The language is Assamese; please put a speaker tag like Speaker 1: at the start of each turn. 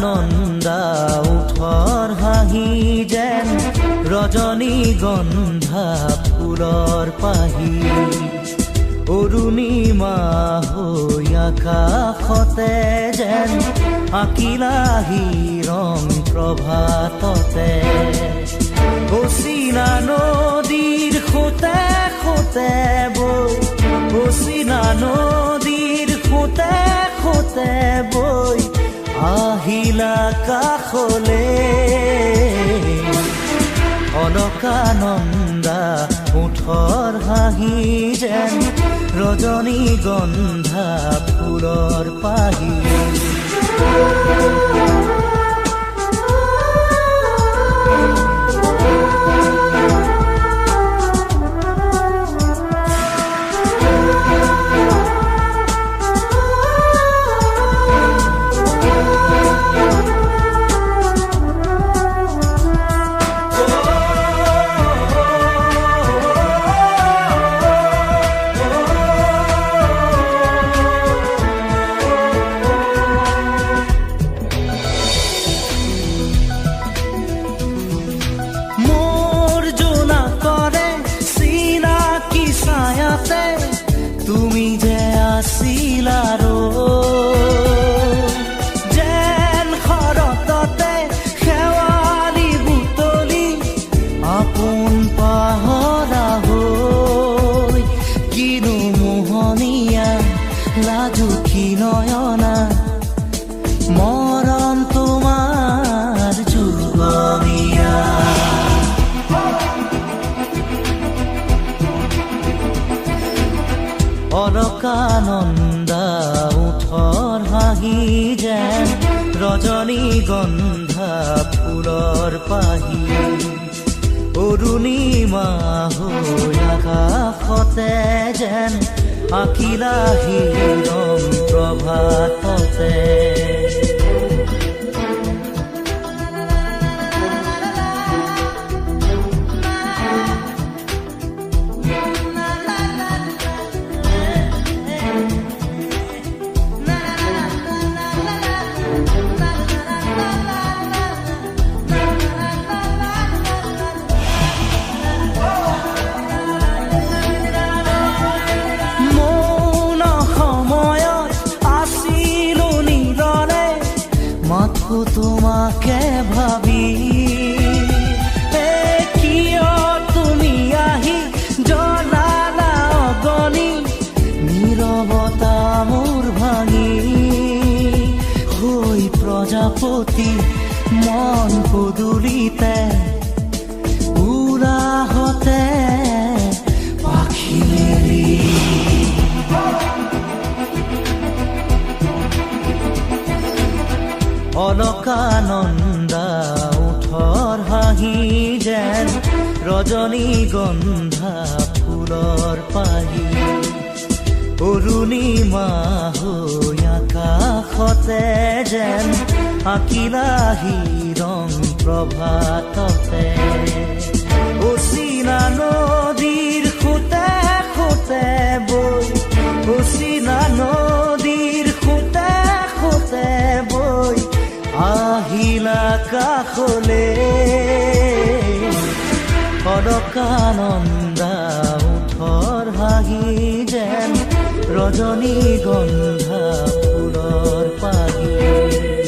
Speaker 1: অলকানন্দা উঠৰ হাঁহি যেন ৰজনীগন্ধা ফুলৰ পাহি অৰুণিমা হৈ আকাশতে যেন আঁকিলাহি ৰং প্ৰভাততে অচিনা নদীৰ সোঁতে সোঁতে বৈ অচিনা নদীৰ সোঁতে সোঁতে বৈ আহিলা কাষলে অলকানন্দা ওঠৰ হাঁহি যেন ৰজনীগন্ধা ফুলৰ পাহি তুমি যে আছিলা যেন শৰততে শেৱালি বুটলি আপোন পাহৰা হৈ কিনো মোহনীয়া লাজুকী নয়না মৰণ তোমাৰ যুগমীয়া অলকানন্দা উঠৰ হাঁহি যেন ৰজনীগন্ধা ফুলৰ পাহি অৰুণিমা হৈ আকাশতে যেন আঁকিলাহি ৰং প্ৰভাততে তোমাকে ভাবি কিয় তুমি আহি জ্বলালা অগনি নীৰৱতা মোৰ ভাঙি হৈ প্ৰজাপতি মন পদূলিতে উৰাহতে পাখি মেলি অলকানন্দা উঠৰ হাঁহি যেন ৰজনীগন্ধা ফুলৰ পাহি অৰুণিমা হৈ আকাশতে যেন আঁকিলাহি ৰং প্ৰভাততে অচিনা নদীৰ সোঁতে সোঁতে বৈ অচিনা নদীৰ সোঁতে সোঁতে বৈ আহিলা কাষলে অলকানন্দা উঠৰ হাঁহি যেন ৰজনীগন্ধা ফুলৰ পাহি